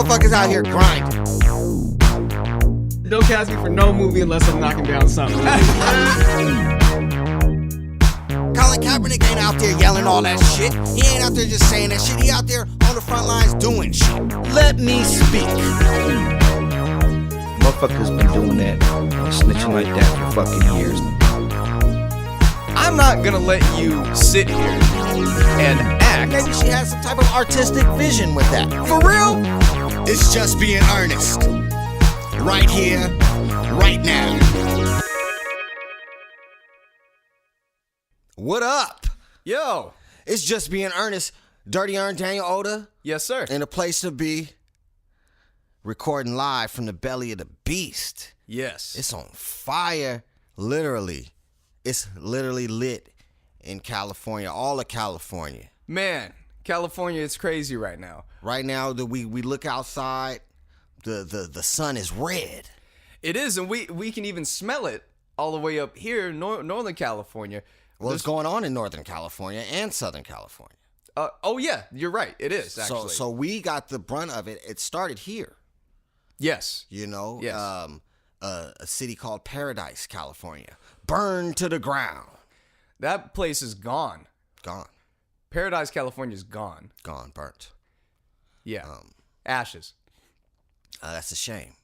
motherfuckers out here grinding. Don't cast me for no movie unless I'm knocking down something. Colin Kaepernick ain't out there yelling all that shit. He ain't out there just saying that shit. He out there on the front lines doing shit. Let me speak. Motherfuckers been doing that, snitching like that for fucking years. I'm not gonna let you sit here and act. Maybe she has some type of artistic vision with that. For real? It's just being earnest. Right here, right now. What up? Yo. It's just being earnest. Dirty Ern, Daniel Oda. Yes, sir. In a place to be. Recording live from the belly of the beast. Yes. It's on fire, literally. It's literally lit in California, all of California. Man, California, it's crazy right now. Right now, we look outside, the sun is red. It is, and we can even smell it all the way up here in Northern California. Well, it's going on in Northern California and Southern California. Oh, yeah, you're right. It is, actually. So we got the brunt of it. It started here. Yes. You know? Yes. A city called Paradise, California. Burned to the ground. That place is gone. Gone. Paradise, California is gone. Gone, burnt. Yeah. Ashes. That's a shame.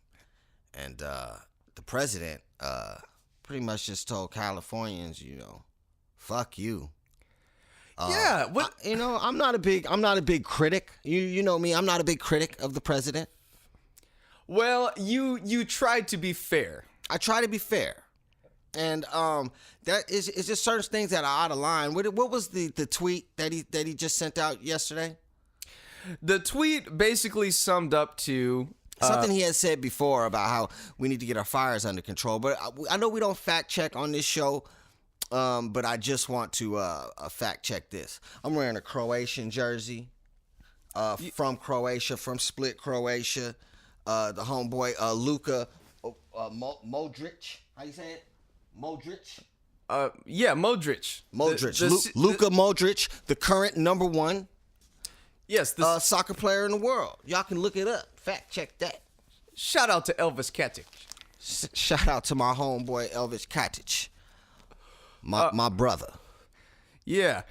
And the president pretty much just told Californians, fuck you. Yeah. What? I'm not a big critic. You know me. I'm not a big critic of the president. Well, you tried to be fair. I try to be fair. And that is just certain things that are out of line. What was the tweet that he just sent out yesterday? The tweet basically summed up to something he had said before about how we need to get our fires under control. But I know we don't fact check on this show, but I just want to fact check this. I'm wearing a Croatian jersey from Croatia, from Split, Croatia. The homeboy Luka Modric. How you say it? Modric? Yeah, Modric. Luka Modric, the current number one soccer player in the world. Y'all can look it up. Fact check that. Shout out to Elvis Katic. Shout out to my homeboy Elvis Katic. My brother. Yeah.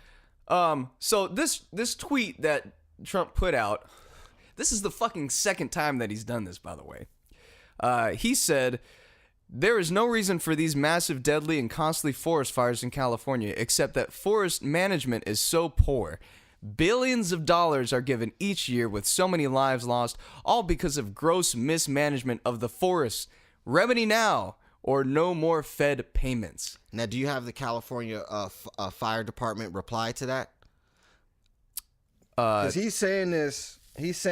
So this tweet that Trump put out, this is the fucking second time that he's done this, by the way. He said, "There is no reason for these massive, deadly, and costly forest fires in California except that forest management is so poor. Billions of dollars are given each year with so many lives lost, all because of gross mismanagement of the forests. Remedy now or no more Fed payments." Now, do you have the California Fire Department reply to that? Because he's saying this, it's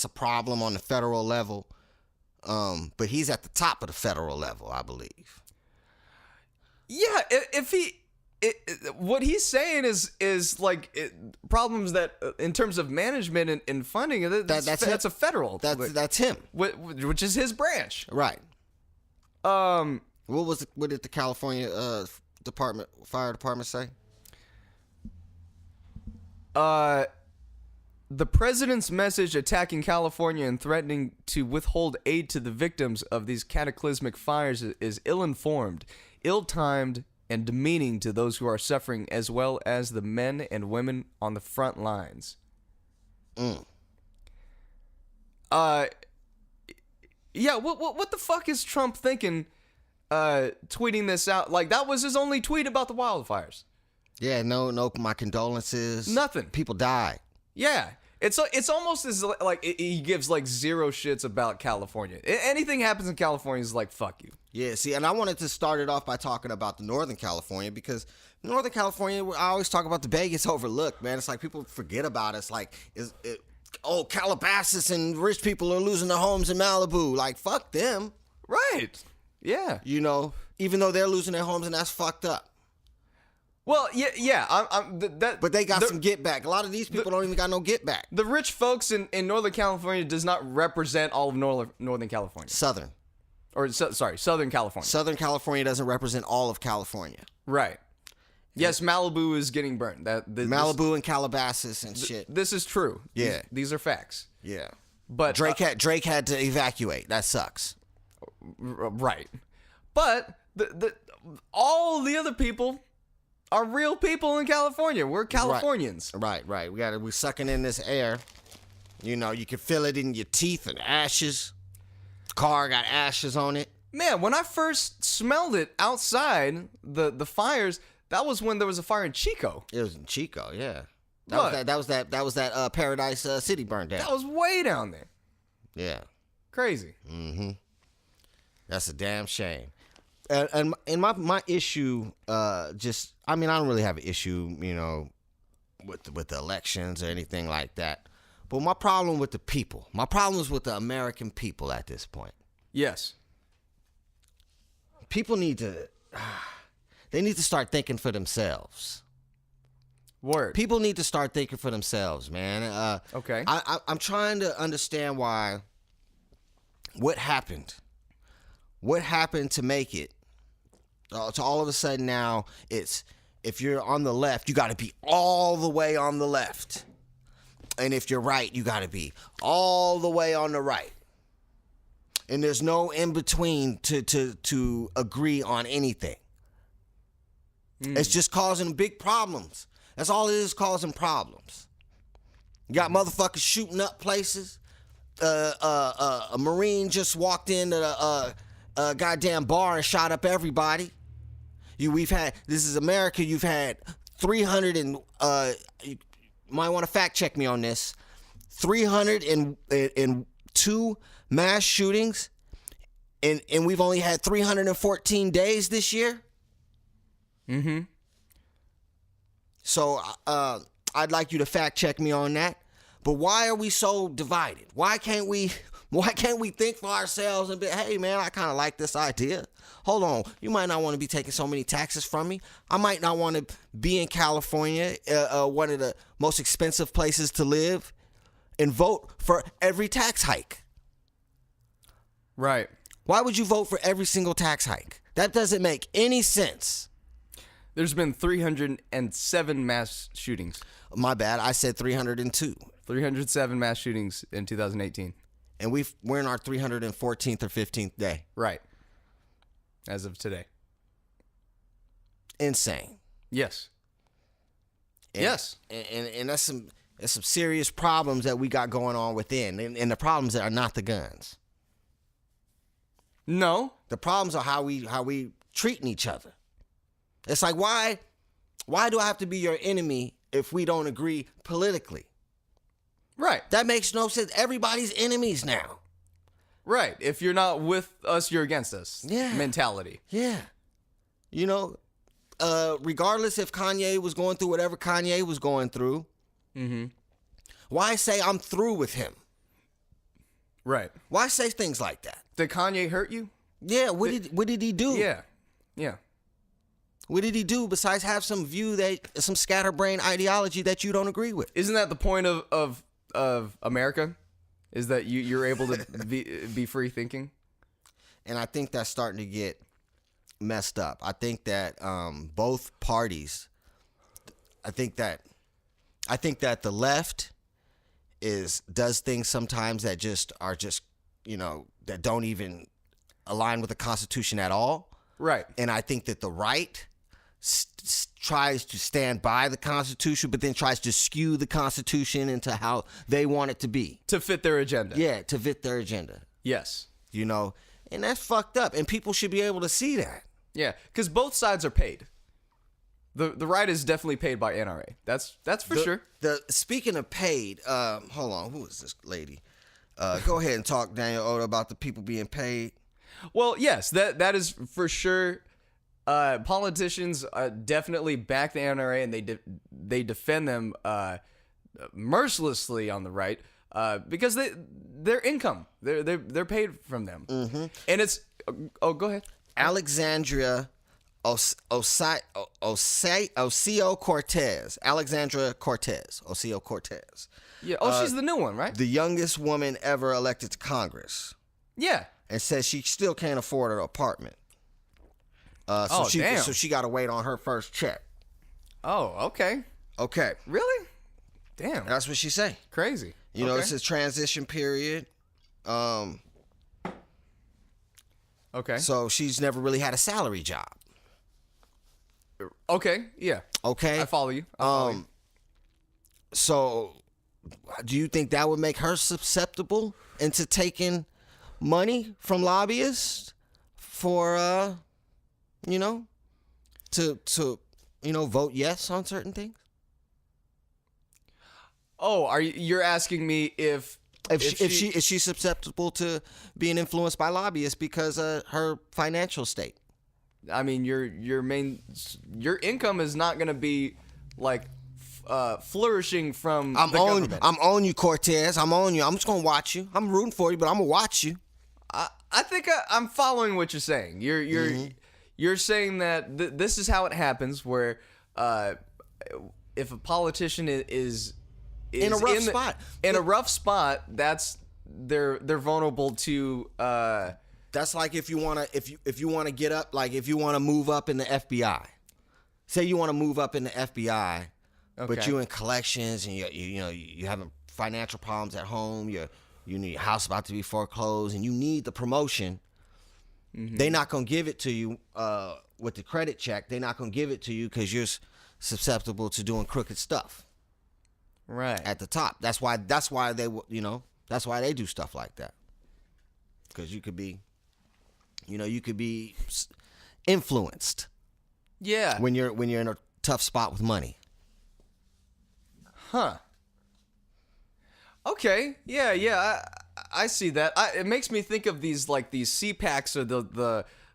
a problem on the federal level. But he's at the top of the federal level, I believe. Yeah, what he's saying is like problems that in terms of management and funding, that's a federal. That's him, which is his branch, right? What did the California fire department say? The president's message attacking California and threatening to withhold aid to the victims of these cataclysmic fires is ill-informed, ill-timed, and demeaning to those who are suffering, as well as the men and women on the front lines. Yeah, what the fuck is Trump thinking tweeting this out? Like, that was his only tweet about the wildfires. Yeah, no, my condolences. Nothing. People died. Yeah. It's almost as like he gives like zero shits about California. Anything happens in California is like, fuck you. Yeah, see, and I wanted to start it off by talking about the Northern California, because Northern California, I always talk about the Bay gets overlooked, man. It's like people forget about it. It's like, Calabasas and rich people are losing their homes in Malibu. Like, fuck them. Right. Yeah. Even though they're losing their homes, and that's fucked up. Well, yeah. But they got some get back. A lot of these people don't even got no get back. The rich folks in Northern California does not represent all of Northern California. Southern California. Southern California. Southern California doesn't represent all of California. Right. Yes, Malibu is getting burned. Malibu and Calabasas and shit. This is true. Yeah. These are facts. Yeah. But Drake had to evacuate. That sucks. Right. But all the other people are real people in California. We're Californians. Right. We're sucking in this air. You know, you can feel it in your teeth and ashes. Car got ashes on it. Man, when I first smelled it outside the fires, that was when there was a fire in Chico. It was in Chico, yeah. That was that Paradise City burned down. That was way down there. Yeah. Crazy. Mm-hmm. That's a damn shame. And my issue, I don't really have an issue, you know, with the elections or anything like that. But my problem with the people, my problem is with the American people at this point. Yes. People need to start thinking for themselves. Word. People need to start thinking for themselves, man. Okay. I'm trying to understand what happened to make it to all of a sudden now it's, if you're on the left, you got to be all the way on the left. And if you're right, you got to be all the way on the right. And there's no in between to agree on anything. It's just causing big problems. That's all it is, causing problems. You got motherfuckers shooting up places. A Marine just walked into a goddamn bar and shot up everybody. This is America. You've had 300 and you might want to fact check me on this. 302 mass shootings, and we've only had 314 days this year. Mm-hmm. So I'd like you to fact check me on that. But why are we so divided? Why can't we think for ourselves and be, hey man, I kind of like this idea. Hold on, you might not want to be taking so many taxes from me. I might not want to be in California, one of the most expensive places to live, and vote for every tax hike. Right. Why would you vote for every single tax hike? That doesn't make any sense. There's been 307 mass shootings. My bad, I said 302. 307 mass shootings in 2018. And we're in our 314th or 15th day. Right. As of today. Insane. Yes. Yes. And that's some serious problems that we got going on within. And the problems that are not the guns. No. The problems are how we treating each other. It's like, why do I have to be your enemy if we don't agree politically? Right. That makes no sense. Everybody's enemies now. Right. If you're not with us, you're against us. Yeah. Mentality. Yeah. You know, regardless if Kanye was going through whatever Kanye was going through, why say I'm through with him? Right. Why say things like that? Did Kanye hurt you? Yeah. What did he do? Yeah. Yeah. What did he do besides have some some scatterbrain ideology that you don't agree with? Isn't that the point of America? Is that you're able to be free thinking? And I think that's starting to get messed up. I think that both parties, I think that the left does things sometimes that are just that don't even align with the Constitution at all. Right. And I think that the right tries to stand by the Constitution, but then tries to skew the Constitution into how they want it to be. To fit their agenda. Yeah, to fit their agenda. Yes. And that's fucked up. And people should be able to see that. Yeah, because both sides are paid. The right is definitely paid by NRA. That's for sure. Speaking of paid, hold on, who is this lady? Go ahead and talk, Daniel Oda, about the people being paid. Well, yes, that is for sure. Politicians definitely back the NRA, and they defend them mercilessly on the right because their income they're paid from them, and it's go ahead. Alexandria Ocasio-Cortez. Alexandria Ocasio-Cortez. Yeah. She's the new one, right? The youngest woman ever elected to Congress. Yeah. And says she still can't afford her apartment. Damn. So she got to wait on her first check. Oh, okay. Okay. Really? Damn. That's what she say. Crazy. You know, Okay. it's a transition period. Okay. So she's never really had a salary job. Okay. Yeah. Okay. I follow you. I follow you. So do you think that would make her susceptible into taking money from lobbyists for you know, to vote yes on certain things? Oh, you're asking me if Is she susceptible to being influenced by lobbyists because of her financial state? I mean, your income is not going to be like flourishing from the government. I'm on you, Cortez. I'm on you. I'm just gonna watch you. I'm rooting for you, but I'm gonna watch you. I think I'm following what you're saying. You're saying that this is how it happens, where if a politician is In a rough spot. in a rough spot, that's they're vulnerable to. That's like if you wanna get up, like if you wanna move up in the FBI. Say you wanna move up in the FBI, but Okay. you in collections and you having financial problems at home. You need your house about to be foreclosed and you need the promotion. Mm-hmm. They're not gonna give it to you with the credit check. They're not gonna give it to you because you're susceptible to doing crooked stuff. Right. At the top. That's why they that's why they do stuff like that. Because you could be influenced Yeah. when you're in a tough spot with money. Huh. Okay. Yeah. I see that. It makes me think of these CPACs or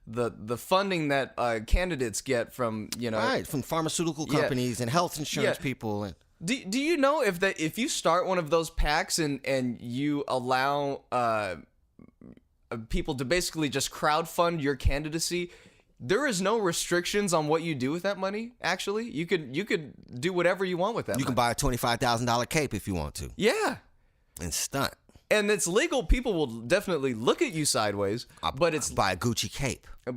the funding that candidates get from Right, from pharmaceutical companies and health insurance people and Do you know if you start one of those PACs and you allow people to basically just crowdfund your candidacy, there is no restrictions on what you do with that money? Actually, you could do whatever you want with that. you can buy a $25,000 cape if you want to Yeah, and stunt. and it's legal. People will definitely look at you sideways, but it's Buy a Gucci cape. a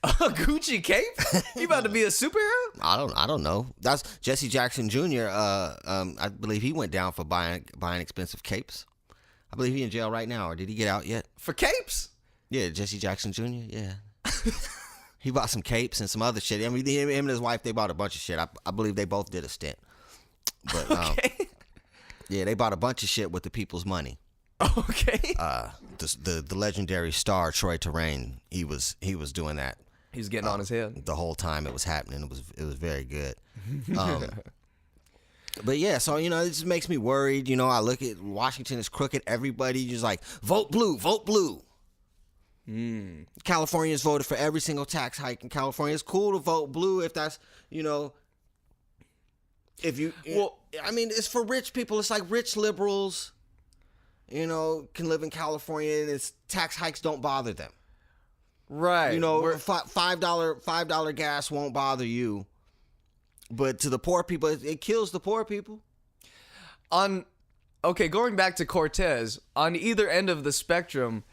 Gucci cape. You about to be a superhero? I don't know. That's Jesse Jackson Jr. I believe he went down for buying expensive capes. I believe he's in jail right now, or did he get out yet? For capes? Yeah, Jesse Jackson Jr. Yeah, he bought some capes and some other shit. I mean, him and his wife, they bought a bunch of shit. I believe they both did a stint, but Okay. yeah, they bought a bunch of shit with the people's money. Okay. The legendary star Troy Terrain, he was doing that. He's getting on his head. The whole time it was happening. It was very good. But yeah, so it just makes me worried. I look at Washington is crooked. Everybody just like vote blue, vote blue. Californians voted for every single tax hike in California. It's cool to vote blue if that's if you. Well, I mean, it's for rich people. It's like rich liberals, can live in California and its tax hikes don't bother them. right. $5 gas won't bother you, but to the poor people, it kills the poor people. Going back to Cortez, on either end of the spectrum,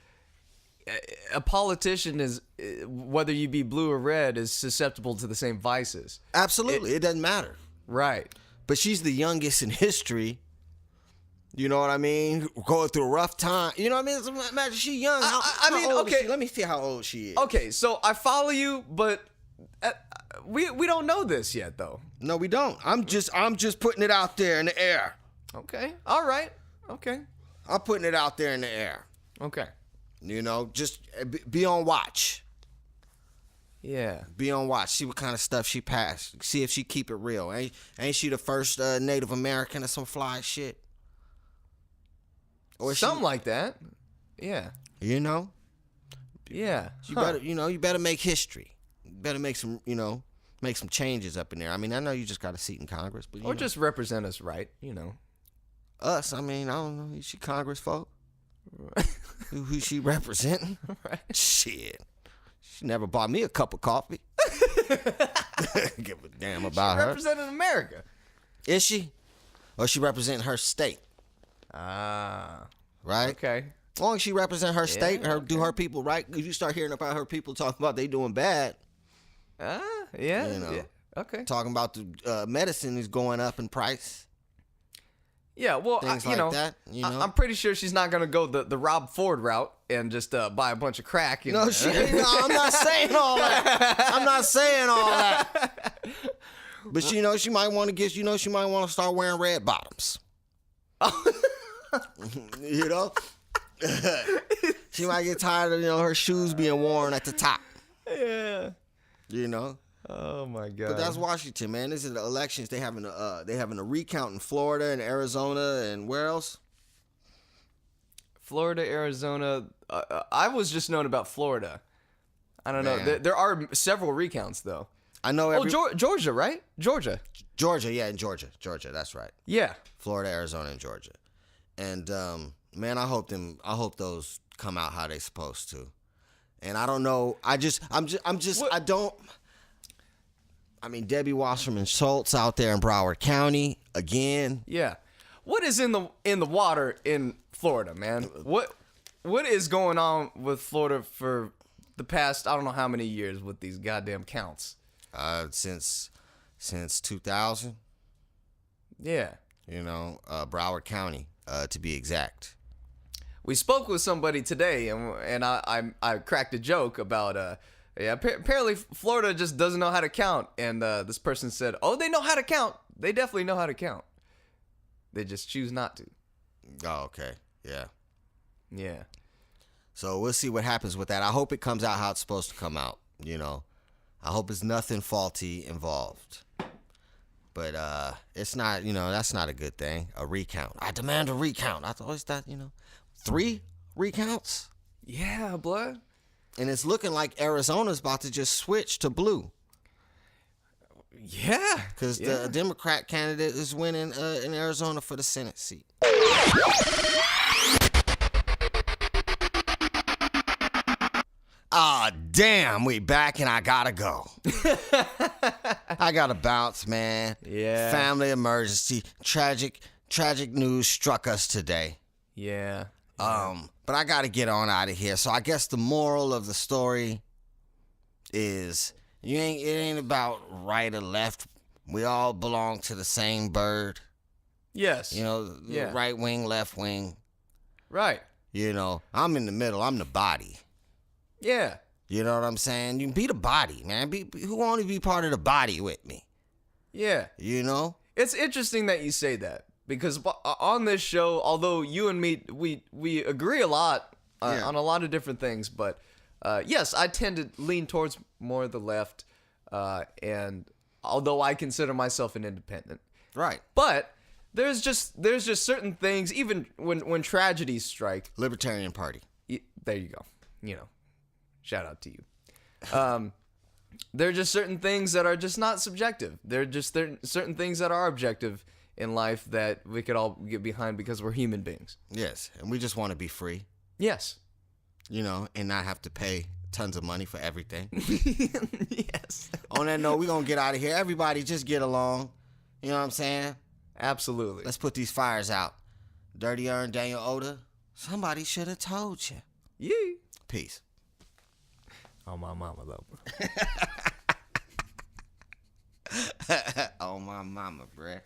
a politician is, whether you be blue or red, is susceptible to the same vices. Absolutely, it doesn't matter. Right. But she's the youngest in history. You know what I mean? Going through a rough time. You know what I mean? Imagine she's young. How old is she? Let me see how old she is. Okay, so I follow you, but we don't know this yet, though. No, we don't. I'm just putting it out there in the air. Okay. All right. Okay. I'm putting it out there in the air. Okay. Just be on watch. Yeah. Be on watch. See what kind of stuff she passed. See if she keep it real. Ain't she the first Native American or some fly shit? Or Something like that. Yeah. Yeah. You Huh. better, you better make history. You better make some, make some changes up in there. I mean, I know you just got a seat in Congress, but Or just represent us right, us. I mean, I don't know. Is she Congress folk? Who she representing? Right. Shit. She never bought me a cup of coffee. Give a damn about her. Representing America. Is she? Or she representing her state? Ah. Right? Okay. As long as she represent her state, do her people right. If you start hearing about her people talking about they doing bad, Yeah. You know. Yeah. Okay. Talking about the medicine is going up in price. Yeah, well, Things you like know, that, you know? I'm pretty sure she's not gonna go the Rob Ford route and just buy a bunch of crack. No, I'm not saying all that. I'm not saying all that. But you know, she might want to start wearing red bottoms. You know, she might get tired of her shoes being worn at the top. Yeah. You know. Oh my God. But that's Washington, man. This is the elections. They having a recount in Florida and Arizona and where else? Florida, Arizona. I was just knowing about Florida. I don't know. There are several recounts though. I know. Georgia, right? Georgia. Yeah, in Georgia. That's right. Yeah. Florida, Arizona, and Georgia. And man, I hope those come out how they supposed to. And I don't know. I mean, Debbie Wasserman Schultz out there in Broward County again. Yeah. What is in the water in Florida, man? What is going on with Florida for the past I don't know how many years with these goddamn counts? Since 2000. Yeah. Broward County, to be exact. We spoke with somebody today, and I cracked a joke about apparently Florida just doesn't know how to count, and this person said, "Oh, they know how to count. They definitely know how to count. They just choose not to." Oh, okay, yeah. Yeah. So we'll see what happens with that. I hope it comes out how it's supposed to come out. I hope it's nothing faulty involved. But it's not. That's not a good thing. A recount. I demand a recount. I always thought 3 recounts. Yeah, blood. And it's looking like Arizona's about to just switch to blue. Yeah. Because the Democrat candidate is winning in Arizona for the Senate seat. Ah, damn, we back and I gotta go. I gotta bounce, man. Yeah. Family emergency. Tragic news struck us today. Yeah. But I gotta get on out of here. So I guess the moral of the story is it ain't about right or left. We all belong to the same bird. Yes. Right wing, left wing. Right. I'm in the middle. I'm the body. Yeah. You know what I'm saying? You can be the body, man. Who want to be part of the body with me? Yeah. It's interesting that you say that. Because on this show, although you and me, we agree a lot on a lot of different things, but yes, I tend to lean towards more the left, and although I consider myself an independent, right? But there's just certain things, even when tragedies strike. Libertarian Party. There you go. Shout out to you. There are just certain things that are just not subjective. There are certain things that are objective in life that we could all get behind because we're human beings. Yes, and we just want to be free. Yes. And not have to pay tons of money for everything. Yes. On that note, we're going to get out of here. Everybody just get along. You know what I'm saying? Absolutely. Let's put these fires out. Dirty Ern, Daniel Oda. Somebody should have told you. Yeah. Peace. Oh, my mama, though. Oh, my mama, bruh.